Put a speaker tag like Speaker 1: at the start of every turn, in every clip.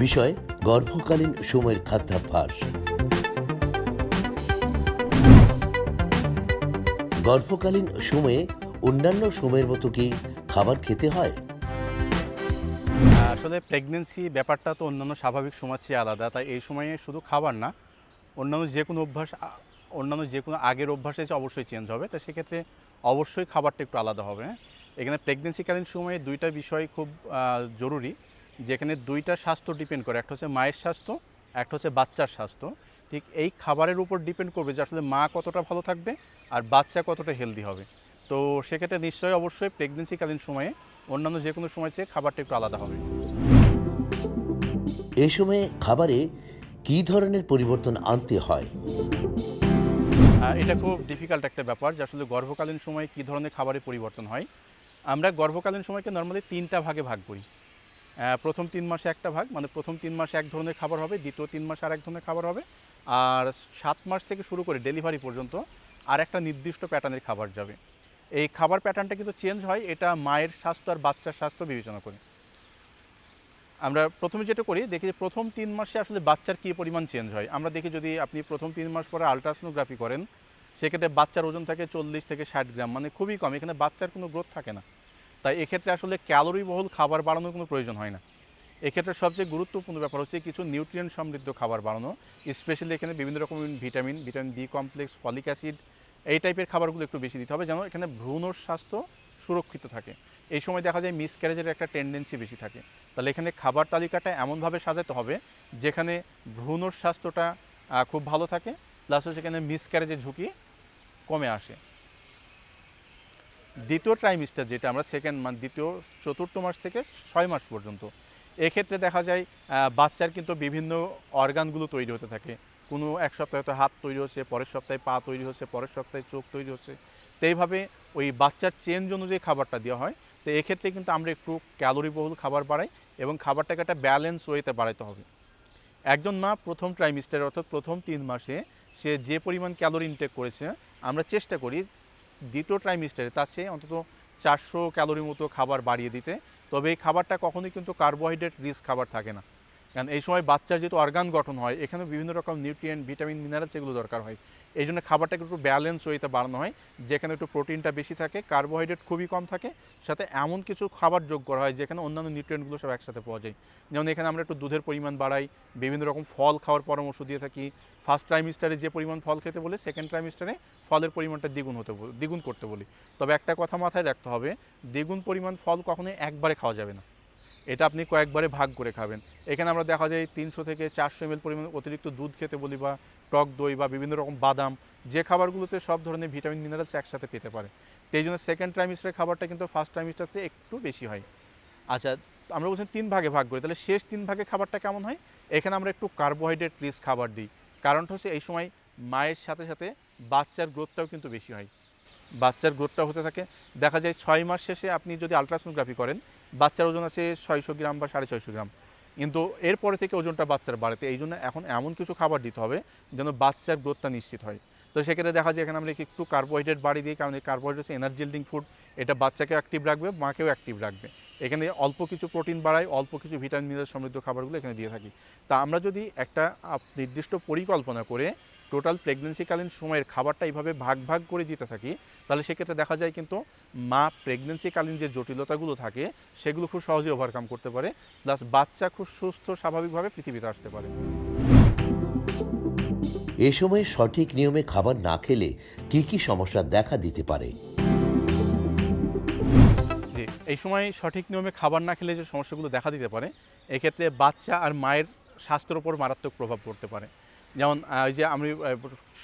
Speaker 1: বিষয় গর্ভকালীন সময়ের খাদ্যাভ্যাস। গর্ভকালীন সময়ে অন্যান্য সময়ের মতো কি খাবার খেতে হয়?
Speaker 2: আসলে প্রেগনেন্সি ব্যাপারটা তো অন্যান্য স্বাভাবিক সময়ের চেয়ে আলাদা। তাই এই সময়ে শুধু খাবার না, অন্যান্য যে কোনো অভ্যাস অন্যান্য যে কোনো আগের অভ্যাসে অবশ্যই চেঞ্জ হবে। তো সেক্ষেত্রে অবশ্যই খাবারটা একটু আলাদা হবে, হ্যাঁ? এখানে প্রেগনেন্সিকালীন সময়ে ২ টা বিষয় খুব জরুরি, যেখানে ২ টা স্বাস্থ্য ডিপেন্ড করে। একটা হচ্ছে মায়ের স্বাস্থ্য, একটা হচ্ছে বাচ্চার স্বাস্থ্য। ঠিক এই খাবারের উপর ডিপেন্ড করবে যে আসলে মা কতটা ভালো থাকবে আর বাচ্চা কতটা হেলদি হবে। তো সেক্ষেত্রে নিশ্চয়ই অবশ্যই প্রেগনেন্সিকালীন সময়ে অন্যান্য যে কোনো সময়ের চেয়ে খাবারটা একটু আলাদা হবে।
Speaker 1: এ সময়ে খাবারে কী ধরনের পরিবর্তন আনতে হয়?
Speaker 2: এটা খুব ডিফিকাল্ট একটা ব্যাপার যে আসলে গর্ভকালীন সময়ে কী ধরনের খাবারের পরিবর্তন হয়। আমরা গর্ভকালীন সময়কে নর্মালি ৩টা ভাগে ভাগ করি। প্রথম ৩ মাসে একটা ভাগ, মানে প্রথম ৩ মাসে এক ধরনের খাবার হবে, দ্বিতীয় ৩ মাসে আরেক ধরনের খাবার হবে, আর ৭ মাস থেকে শুরু করে ডেলিভারি পর্যন্ত আরেকটা নির্দিষ্ট প্যাটার্নের খাবার যাবে। এই খাবার প্যাটার্নটা কিন্তু চেঞ্জ হয়, এটা মায়ের স্বাস্থ্য আর বাচ্চার স্বাস্থ্য বিবেচনা করে। আমরা প্রথমে যেটা করি, দেখি যে প্রথম ৩ মাসে আসলে বাচ্চার কী পরিমাণ চেঞ্জ হয়। আমরা দেখি যদি আপনি প্রথম ৩ মাস পরে আল্ট্রাসোনোগ্রাফি করেন, সেক্ষেত্রে বাচ্চার ওজন থাকে ৪০ থেকে ৬০ গ্রাম, মানে খুবই কম। এখানে বাচ্চার কোনো গ্রোথ থাকে না। তাই এক্ষেত্রে আসলে ক্যালোরিবহুল খাবার বাড়ানোর কোনো প্রয়োজন হয় না। এক্ষেত্রে সবচেয়ে গুরুত্বপূর্ণ ব্যাপার হচ্ছে কিছু নিউট্রিয়েন্ট সমৃদ্ধ খাবার বাড়ানো। স্পেশালি এখানে বিভিন্ন রকম vitamin B complex, folic acid, এই টাইপের খাবারগুলো একটু বেশি দিতে হবে, যেন এখানে ভ্রূণর স্বাস্থ্য সুরক্ষিত থাকে। এই সময় দেখা যায় মিসক্যারেজের একটা টেন্ডেন্সি বেশি থাকে। তাহলে এখানে খাবার তালিকাটা এমনভাবে সাজাতে হবে যেখানে ভ্রূণর স্বাস্থ্যটা খুব ভালো থাকে, প্লাস সেখানে মিসক্যারেজের ঝুঁকি কমে আসে। দ্বিতীয় ট্রাইমিস্টার, যেটা আমরা সেকেন্ড মান্থ, দ্বিতীয় চতুর্থ মাস থেকে ৬ মাস পর্যন্ত, এক্ষেত্রে দেখা যায় বাচ্চার কিন্তু বিভিন্ন অর্গানগুলো তৈরি হতে থাকে। কোনো এক সপ্তাহে হয়তো হাত তৈরি হচ্ছে, পরের সপ্তাহে পা তৈরি হচ্ছে, পরের সপ্তাহে চোখ তৈরি হচ্ছে। তো এইভাবে ওই বাচ্চার চেঞ্জ অনুযায়ী খাবারটা দেওয়া হয়। তো এক্ষেত্রে কিন্তু আমরা একটু ক্যালোরিবহুল খাবার বাড়াই এবং খাবারটাকে একটা ব্যালেন্স ওয়েতে বাড়াতে হবে। একজন মা প্রথম ট্রাইমিস্টারে অর্থাৎ প্রথম ৩ মাসে সে যে পরিমাণ ক্যালোরি ইনটেক করেছে, আমরা চেষ্টা করি দ্বিতীয় ট্রাইমিস্টারে তার চেয়ে অন্তত ৪০০ ক্যালোরির মতো খাবার বাড়িয়ে দিতে। তবে এই খাবারটা কখনোই কিন্তু কার্বোহাইড্রেট রিচ খাবার থাকে না, কারণ এই সময় বাচ্চার যেহেতু অর্গান গঠন হয়, এখানে বিভিন্ন রকম নিউট্রিয়েন্ট, ভিটামিন, মিনারেলস এগুলো দরকার হয়। এই জন্য খাবারটাকে একটু ব্যালেন্স ওয়েতে বাড়ানো হয়, যেখানে একটু প্রোটিনটা বেশি থাকে, কার্বোহাইড্রেট খুবই কম থাকে, সাথে এমন কিছু খাবার যোগ করা হয় যেখানে অন্যান্য নিউট্রিয়েন্টগুলো সব একসাথে পাওয়া যায়। যেমন এখানে আমরা একটু দুধের পরিমাণ বাড়াই, বিভিন্ন রকম ফল খাওয়ার পরামর্শ দিয়ে থাকি। ফার্স্ট ট্রাইমিস্টারে যে পরিমাণ ফল খেতে বলে, সেকেন্ড ট্রাইমিস্টারে ফলের পরিমাণটা দ্বিগুণ করতে বলি। তবে একটা কথা মাথায় রাখতে হবে, দ্বিগুণ পরিমাণ ফল কখনোই একবারে খাওয়া যাবে না, এটা আপনি কয়েকবারে ভাগ করে খাবেন। এখানে আমরা দেখা যায় ৩০০ থেকে ৪০০ ml পরিমাণ অতিরিক্ত দুধ খেতে বলি, বা টক দই বা বিভিন্ন রকম বাদাম, যে খাবারগুলোতে সব ধরনের ভিটামিন, মিনারেলস একসাথে পেতে পারে। তো এই জন্য সেকেন্ড ট্রাইমিস্টারের খাবারটা কিন্তু ফার্স্ট ট্রাইমিস্টার থেকে একটু বেশি হয়। আচ্ছা, আমরা বলছি ৩ ভাগে ভাগ করি, তাহলে শেষ ৩ ভাগে খাবারটা কেমন হয়? এখানে আমরা একটু কার্বোহাইড্রেট রিচ খাবার দিই। কারণটা হচ্ছে এই সময় মায়ের সাথে সাথে বাচ্চার গ্রোথটাও কিন্তু বেশি হয়, বাচ্চার গ্রোথটা হতে থাকে। দেখা যায় ৬ মাস শেষে আপনি যদি আলট্রাসোনোগ্রাফি করেন, বাচ্চার ওজন আছে ৬০০ গ্রাম বা ৬৫০ গ্রাম, কিন্তু এরপরে থেকে ওজনটা বাচ্চার বাড়াতে এই জন্য এখন এমন কিছু খাবার দিতে হবে যেন বাচ্চার গ্রোথটা নিশ্চিত হয়। তো সেক্ষেত্রে দেখা যায় এখানে আমরা একটু কার্বোহাইড্রেট বাড়িয়ে দিই, কারণ এই কার্বোহাইড্রেট হচ্ছে এনার্জি বিল্ডিং ফুড, এটা বাচ্চাকে অ্যাক্টিভ রাখবে, মাকেও অ্যাক্টিভ রাখবে। এখানে অল্প কিছু প্রোটিন বাড়াই, অল্প কিছু ভিটামিন, মিনারেল সমৃদ্ধ খাবারগুলো এখানে দিয়ে থাকি। তা আমরা যদি একটা নির্দিষ্ট পরিকল্পনা করে টোটাল প্রেগনেন্সিকালীন সময়ের খাবারটা এইভাবে ভাগ ভাগ করে দিতে থাকি, তাহলে সেক্ষেত্রে দেখা যায় কিন্তু মা প্রেগনেন্সিকালীন যে জটিলতাগুলো থাকে সেগুলো খুব সহজেই ওভারকাম করতে পারে, প্লাস বাচ্চা খুব সুস্থ স্বাভাবিকভাবে পৃথিবীতে আসতে পারে।
Speaker 1: এ সময়ে সঠিক নিয়মে খাবার না খেলে কি কি সমস্যা দেখা দিতে পারে?
Speaker 2: যে এই সময় সঠিক নিয়মে খাবার না খেলে যে সমস্যাগুলো দেখা দিতে পারে, এক্ষেত্রে বাচ্চা আর মায়ের স্বাস্থ্যের ওপর মারাত্মক প্রভাব পড়তে পারে। যেমন এই যে আমি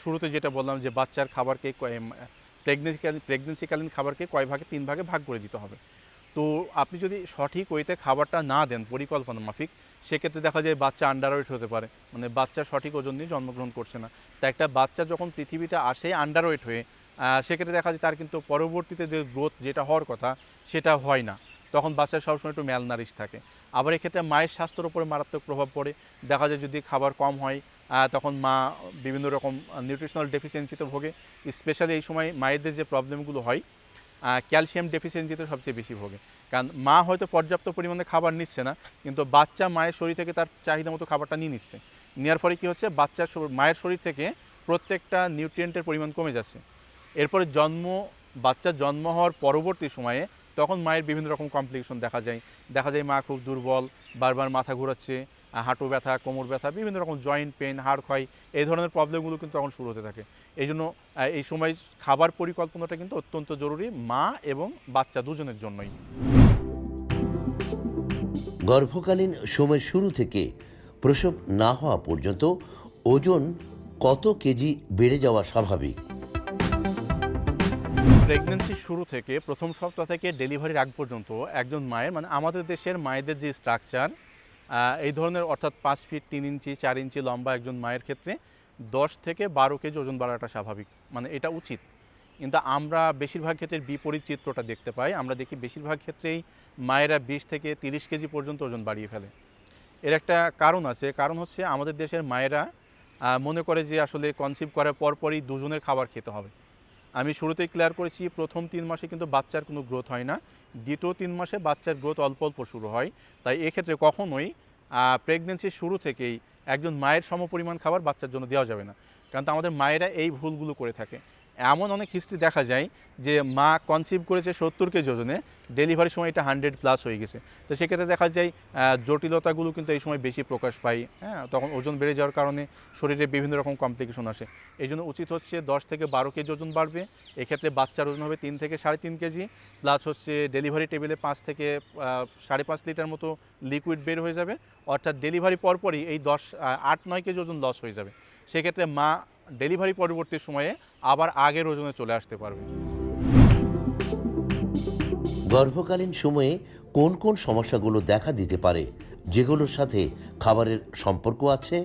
Speaker 2: শুরুতে যেটা বললাম যে বাচ্চার খাবারকে প্রেগনেন্সিকালীন খাবারকে কয় ভাগে, ৩ ভাগে ভাগ করে দিতে হবে। তো আপনি যদি সঠিক ওয়েতে খাবারটা না দেন পরিকল্পনা মাফিক, সেক্ষেত্রে দেখা যায় বাচ্চা আন্ডারওয়েট হতে পারে, মানে বাচ্চা সঠিক ওজন নিয়ে জন্মগ্রহণ করছে না। তা একটা বাচ্চা যখন পৃথিবীতে আসে আন্ডারওয়েট হয়ে, সেক্ষেত্রে দেখা যায় তার কিন্তু পরবর্তীতে যে গ্রোথ যেটা হওয়ার কথা সেটা হয় না, তখন বাচ্চা সবসময় একটু ম্যালনারিশ থাকে। আবার এক্ষেত্রে মায়ের স্বাস্থ্যের উপরে মারাত্মক প্রভাব পড়ে। দেখা যায় যদি খাবার কম হয়, তখন মা বিভিন্ন রকম নিউট্রিশনাল ডেফিসিয়েন্সিতে ভোগে। স্পেশালি এই সময় মায়েদের যে প্রবলেমগুলো হয়, ক্যালসিয়াম ডেফিসিয়েন্সিতে সবচেয়ে বেশি ভোগে। কারণ মা হয়তো পর্যাপ্ত পরিমাণে খাবার নিচ্ছে না, কিন্তু বাচ্চা মায়ের শরীর থেকে তার চাহিদা মতো খাবারটা নিয়ে নিচ্ছে। নেওয়ার ফলে কী হচ্ছে, মায়ের শরীর থেকে প্রত্যেকটা নিউট্রিয়েন্টের পরিমাণ কমে যাচ্ছে। এরপরে বাচ্চার জন্ম হওয়ার পরবর্তী সময়ে তখন মায়ের বিভিন্ন রকম কমপ্লিকেশন দেখা যায় মা খুব দুর্বল, বারবার মাথা ঘোরাচ্ছে, হাঁটু ব্যথা, কোমর ব্যথা, বিভিন্ন রকম জয়েন্ট পেন, হাড় ক্ষয়, এই ধরনের প্রবলেমগুলো কিন্তু তখন শুরু হতে থাকে। এই জন্য এই সময় খাবার পরিকল্পনাটা কিন্তু অত্যন্ত জরুরি মা এবং বাচ্চা দুজনের জন্যই।
Speaker 1: গর্ভকালীন সময়ের শুরু থেকে প্রসব না হওয়া পর্যন্ত ওজন কত কেজি বেড়ে যাওয়া স্বাভাবিক?
Speaker 2: প্রেগনেন্সির শুরু থেকে প্রথম সপ্তাহ থেকে ডেলিভারির আগ পর্যন্ত একজন মায়ের, মানে আমাদের দেশের মায়েদের যে স্ট্রাকচার, এই ধরনের অর্থাৎ 5 ফিট 3 ইঞ্চি 4 ইঞ্চি লম্বা একজন মায়ের ক্ষেত্রে 10 থেকে 12 কেজি ওজন বাড়াটা স্বাভাবিক, মানে এটা উচিত। কিন্তু আমরা বেশিরভাগ ক্ষেত্রে বিপরীত চিত্রটা দেখতে পাই। আমরা দেখি বেশিরভাগ ক্ষেত্রেই মায়েরা 20 থেকে 30 কেজি পর্যন্ত ওজন বাড়িয়ে ফেলে। এর একটা কারণ আছে, কারণ হচ্ছে আমাদের দেশের মায়েরা মনে করে যে আসলে কনসিভ করার পরপরই দুজনের খাবার খেতে হবে। আমি শুরুতেই ক্লিয়ার করেছি, প্রথম 3 মাসে কিন্তু বাচ্চার কোনো গ্রোথ হয় না, দ্বিতীয় 3 মাসে বাচ্চার গ্রোথ অল্প অল্প শুরু হয়। তাই এক্ষেত্রে কখনোই প্রেগনেন্সির শুরু থেকেই একজন মায়ের সমপরিমাণ খাবার বাচ্চার জন্য দেওয়া যাবে না, কারণ আমাদের মায়েরা এই ভুলগুলো করে থাকে। এমন অনেক হিস্ট্রি দেখা যায় যে মা কনসিভ করেছে 70 কেজি ওজনে, ডেলিভারির সময় এটা 100+ হয়ে গেছে। তো সেক্ষেত্রে দেখা যায় জটিলতাগুলো কিন্তু এই সময় বেশি প্রকাশ পায়। হ্যাঁ, তখন ওজন বেড়ে যাওয়ার কারণে শরীরে বিভিন্ন রকম কমপ্লিকেশন আসে। এই জন্য উচিত হচ্ছে 10 থেকে 12 কেজি ওজন বাড়বে। এক্ষেত্রে বাচ্চার ওজন হবে 3 থেকে 3.5 কেজি, প্লাস হচ্ছে ডেলিভারি টেবিলে 5 থেকে 5.5 লিটার মতো লিকুইড বের হয়ে যাবে। অর্থাৎ ডেলিভারি পরপরই এই 8-9 কেজি ওজন লস হয়ে যাবে। সেক্ষেত্রে মা ডেলিভারি পরবর্তী সময়ে আবার আগের ওজনে চলে আসতে পারবে।
Speaker 1: গর্ভকালীন সময়ে কোন কোন সমস্যাগুলো দেখা দিতে পারে, যেগুলোর সাথে খাবারের সম্পর্ক আছে?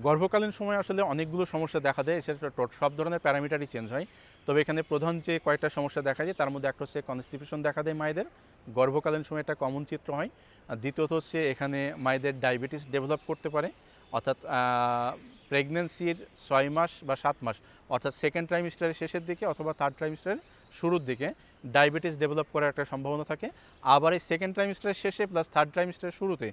Speaker 2: গর্ভকালীন সময় আসলে অনেকগুলো সমস্যা দেখা দেয়, সেটা সব ধরনের প্যারামিটারই চেঞ্জ হয়। তবে এখানে প্রধান যে কয়েকটা সমস্যা দেখা যায় তার মধ্যে একটা হচ্ছে কনস্টিপেশন দেখা দেয় মায়েদের, গর্ভকালীন সময় একটা কমন চিত্র হয়। আর দ্বিতীয়ত হচ্ছে এখানে মায়েদের ডায়াবেটিস ডেভেলপ করতে পারে, অর্থাৎ প্রেগনেন্সির 6 মাস বা 7 মাস, অর্থাৎ সেকেন্ড ট্রাইমিস্টারের শেষের দিকে অথবা থার্ড ট্রাইমিস্টারের শুরুর দিকে ডায়াবেটিস ডেভেলপ করার একটা সম্ভাবনা থাকে। আবার এই সেকেন্ড ট্রাইমিস্টারের শেষে প্লাস থার্ড ট্রাইমিস্টারের শুরুতে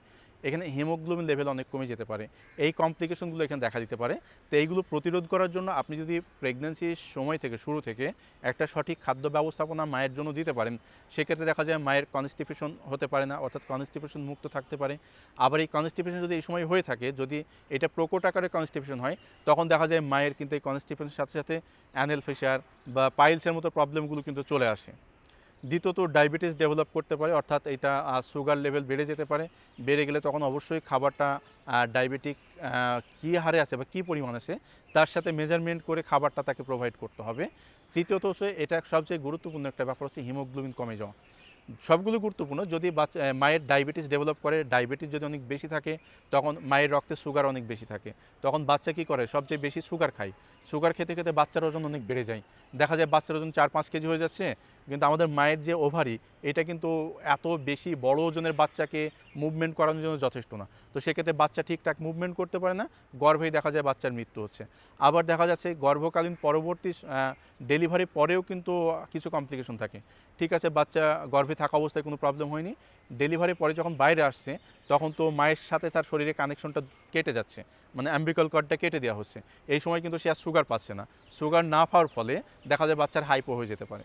Speaker 2: এখানে হিমোগ্লোবিন লেভেল অনেক কমে যেতে পারে। এই কমপ্লিকেশনগুলো এখানে দেখা দিতে পারে। তো এইগুলো প্রতিরোধ করার জন্য আপনি যদি প্রেগনেন্সির সময় থেকে শুরু থেকে একটা সঠিক খাদ্য ব্যবস্থাপনা মায়ের জন্য দিতে পারেন, সেক্ষেত্রে দেখা যায় মায়ের কনস্টিপেশন হতে পারে না, অর্থাৎ কনস্টিপেশন মুক্ত থাকতে পারে। আবার এই কনস্টিপেশন যদি এই সময় হয়ে থাকে, যদি এটা প্রকট আকারে কনস্টিপেশন হয়, তখন দেখা যায় মায়ের কিন্তু এই কনস্টিপেশনের সাথে সাথে অ্যানেল ফিশার বা পাইলসের মতো প্রবলেমগুলো কিন্তু চলে আসে। দ্বিতীয়ত ডায়াবেটিস ডেভেলপ করতে পারে, অর্থাৎ এটা সুগার লেভেল বেড়ে যেতে পারে। বেড়ে গেলে তখন অবশ্যই খাবারটা ডায়াবেটিক কী হারে আছে বা কী পরিমাণ আছে তার সাথে মেজারমেন্ট করে খাবারটা তাকে প্রোভাইড করতে হবে। তৃতীয়ত হচ্ছে এটা সবচেয়ে গুরুত্বপূর্ণ একটা ব্যাপার হচ্ছে হিমোগ্লোবিন কমে যাওয়া। সবগুলো গুরুত্বপূর্ণ। যদি মায়ের ডায়াবেটিস ডেভেলপ করে, ডায়াবেটিস যদি অনেক বেশি থাকে, তখন মায়ের রক্তে সুগার অনেক বেশি থাকে, তখন বাচ্চা কী করে, সবচেয়ে বেশি সুগার খায়। সুগার খেতে খেতে বাচ্চার ওজন অনেক বেড়ে যায়। দেখা যায় বাচ্চার ওজন 4-5 কেজি হয়ে যাচ্ছে, কিন্তু আমাদের মায়ের যে ওভারি, এটা কিন্তু এত বেশি বড় ওজনের বাচ্চাকে মুভমেন্ট করানোর জন্য যথেষ্ট না। তো সেক্ষেত্রে বাচ্চা ঠিকঠাক মুভমেন্ট করতে পারে না, গর্ভেই দেখা যায় বাচ্চার মৃত্যু হচ্ছে। আবার দেখা যাচ্ছে গর্ভকালীন পরবর্তী ডেলিভারি পরেও কিন্তু কিছু কমপ্লিকেশন থাকে। ঠিক আছে, বাচ্চা গর্ভে থাকা অবস্থায় কোনো প্রবলেম হয়নি, ডেলিভারি পরে যখন বাইরে আসছে তখন তো মায়ের সাথে তার শরীরে কানেকশনটা কেটে যাচ্ছে, মানে অ্যাম্বিকাল কর্ডটা কেটে দেওয়া হচ্ছে। এই সময় কিন্তু সে আর সুগার পাচ্ছে না। সুগার না পাওয়ার ফলে দেখা যায় বাচ্চার হাইপো হয়ে যেতে পারে।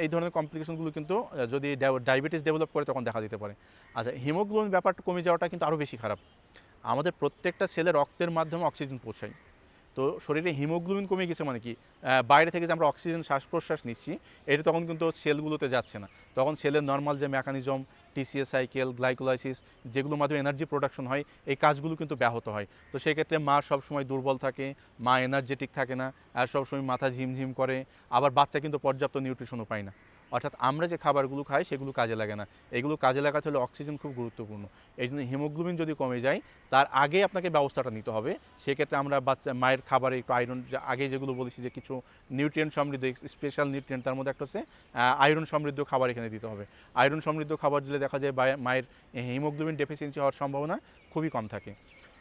Speaker 2: এই ধরনের কমপ্লিকেশনগুলো কিন্তু যদি ডায়াবেটিস ডেভেলপ করে তখন দেখা দিতে পারে। আচ্ছা, হিমোগ্লোবিন ব্যাপারটা কমে যাওয়াটা কিন্তু আরও বেশি খারাপ। আমাদের প্রত্যেকটা সেলে রক্তের মাধ্যমে অক্সিজেন পৌঁছায়। তো শরীরে হিমোগ্লোবিন কমে গেছে মানে কি, বাইরে থেকে যে আমরা অক্সিজেন শ্বাস প্রশ্বাস নিচ্ছি, এটা তখন কিন্তু সেলগুলোতে যাচ্ছে না। তখন সেলের নর্মাল যে মেকানিজম, টিসিএ সাইকেল, গ্লাইকোলাইসিস, যেগুলোর মাধ্যমে এনার্জি প্রোডাকশন হয়, এই কাজগুলো কিন্তু ব্যাহত হয়। তো সেক্ষেত্রে মা সবসময় দুর্বল থাকে, মা এনার্জেটিক থাকে না, আর সবসময় মাথা ঝিমঝিম করে। আবার বাচ্চা কিন্তু পর্যাপ্ত নিউট্রিশনও পায় না। অর্থাৎ আমরা যে খাবারগুলো খাই সেগুলো কাজে লাগে না। এগুলো কাজে লাগাতে হলে অক্সিজেন খুব গুরুত্বপূর্ণ। এই জন্য হিমোগ্লোবিন যদি কমে যায় তার আগে আপনাকে ব্যবস্থাটা নিতে হবে। সেক্ষেত্রে আমরা মায়ের খাবারে একটু আয়রন, আগে যেগুলো বলেছি যে কিছু নিউট্রিয়েন্ট সমৃদ্ধ স্পেশাল নিউট্রিয়েন্ট, তার মধ্যে একটা হচ্ছে আয়রন সমৃদ্ধ খাবার এখানে দিতে হবে। আয়রন সমৃদ্ধ খাবার দিলে দেখা যায় মায়ের হিমোগ্লোবিন ডেফিসিয়েন্সি হওয়ার সম্ভাবনা খুবই কম থাকে।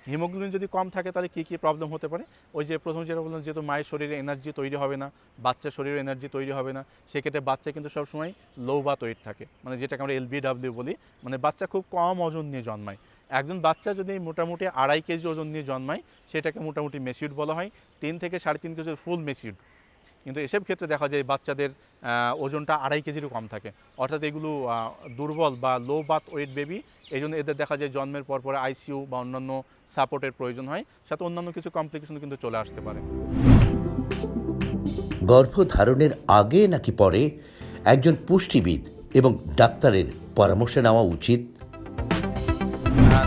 Speaker 2: হিমোগ্লোবিন যদি কম থাকে তাহলে কী কী প্রবলেম হতে পারে? ওই যে প্রথম যেটা বললাম, যেহেতু মায়ের শরীরে এনার্জি তৈরি হবে না, বাচ্চার শরীরে এনার্জি তৈরি হবে না, সেক্ষেত্রে বাচ্চা কিন্তু সবসময় লো বার্থ ওয়েট থাকে, মানে যেটাকে আমরা LBW বলি, মানে বাচ্চা খুব কম ওজন নিয়ে জন্মায়। একজন বাচ্চা যদি মোটামুটি 2.5 কেজি ওজন নিয়ে জন্মায়, সেটাকে মোটামুটি মেচিউরড বলা হয়। 3 থেকে 3.5 কেজি ফুল মেচিউরড। কিন্তু এসব ক্ষেত্রে দেখা যায় বাচ্চাদের ওজনটা 2.5 কেজিরও কম থাকে, অর্থাৎ এগুলো দুর্বল বা লো বার্থ ওয়েট বেবি। এই জন্য এদের দেখা যায় জন্মের পর পরে ICU বা অন্যান্য সাপোর্টের প্রয়োজন হয়, সাথে অন্যান্য কিছু কমপ্লিকেশন কিন্তু চলে আসতে পারে।
Speaker 1: গর্ভধারণের আগে নাকি পরে একজন পুষ্টিবিদ এবং ডাক্তারের পরামর্শ নেওয়া উচিত?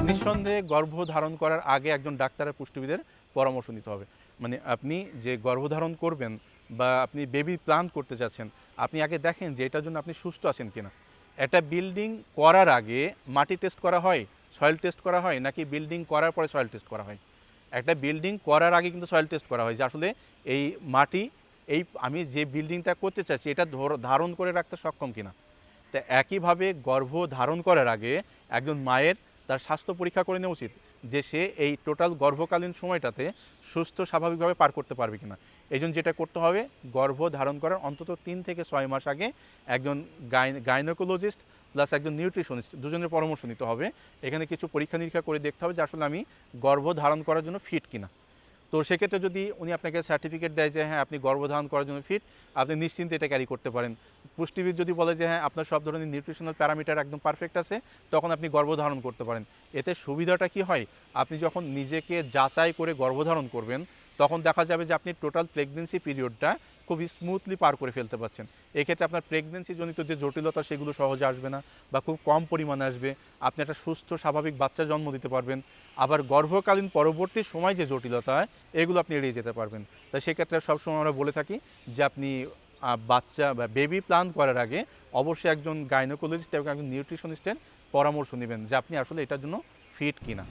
Speaker 2: নিঃসন্দেহে গর্ভধারণ করার আগে একজন ডাক্তারের পুষ্টিবিদের পরামর্শ নিতে হবে। মানে আপনি যে গর্ভধারণ করবেন বা আপনি বেবি প্ল্যান করতে চাচ্ছেন, আপনি আগে দেখেন যে এটার জন্য আপনি সুস্থ আছেন কিনা। একটা বিল্ডিং করার আগে মাটি টেস্ট করা হয়, সয়েল টেস্ট করা হয়, নাকি বিল্ডিং করার পরে সয়েল টেস্ট করা হয়? একটা বিল্ডিং করার আগে কিন্তু সয়েল টেস্ট করা হয় যে আসলে এই মাটি, এই আমি যে বিল্ডিংটা করতে চাচ্ছি এটা ধারণ করে রাখতে সক্ষম কিনা। তো একইভাবে গর্ভধারণ করার আগে একজন মায়ের তার স্বাস্থ্য পরীক্ষা করে নেওয়া উচিত যে সে এই টোটাল গর্ভকালীন সময়টাতে সুস্থ স্বাভাবিকভাবে পার করতে পারবে কিনা। এই জন্য যেটা করতে হবে, গর্ভধারণ করার অন্তত 3 থেকে 6 মাস আগে একজন গাইনোকোলজিস্ট প্লাস একজন নিউট্রিশনিস্ট দুজনের পরামর্শ নিতে হবে। এখানে কিছু পরীক্ষা নিরীক্ষা করে দেখতে হবে যে আসলে আমি গর্ভধারণ করার জন্য ফিট কিনা। তো সেক্ষেত্রে যদি উনি আপনাকে সার্টিফিকেট দেয় যে হ্যাঁ আপনি গর্ভধারণ করার জন্য ফিট, আপনি নিশ্চিন্তে এটা ক্যারি করতে পারেন। পুষ্টিবিদ যদি বলে যে হ্যাঁ আপনার সব ধরনের নিউট্রিশনাল প্যারামিটার একদম পারফেক্ট আছে, তখন আপনি গর্ভধারণ করতে পারেন। এতে সুবিধাটা কি হয়, আপনি যখন নিজেকে যাচাই করে গর্ভধারণ করবেন, তখন দেখা যাবে যে আপনি টোটাল প্রেগনেন্সি পিরিয়ডটা খুব স্মুথলি পার করে ফেলতে পারছেন। এক্ষেত্রে আপনার প্রেগনেন্সি জনিত যে জটিলতা সেগুলো সহজে আসবে না বা খুব কম পরিমাণে আসবে। আপনি একটা সুস্থ স্বাভাবিক বাচ্চা জন্ম দিতে পারবেন। আবার গর্ভকালীন পরবর্তী সময় যে জটিলতা, এগুলো আপনি এড়িয়ে যেতে পারবেন। তাই সেক্ষেত্রে সবসময় আমরা বলে থাকি যে আপনি বাচ্চা বা বেবি প্ল্যান করার আগে অবশ্যই একজন গাইনোকোলজিস্ট এবং একজন নিউট্রিশনিস্টের পরামর্শ নেবেন যে আপনি আসলে এটার জন্য ফিট কিনা।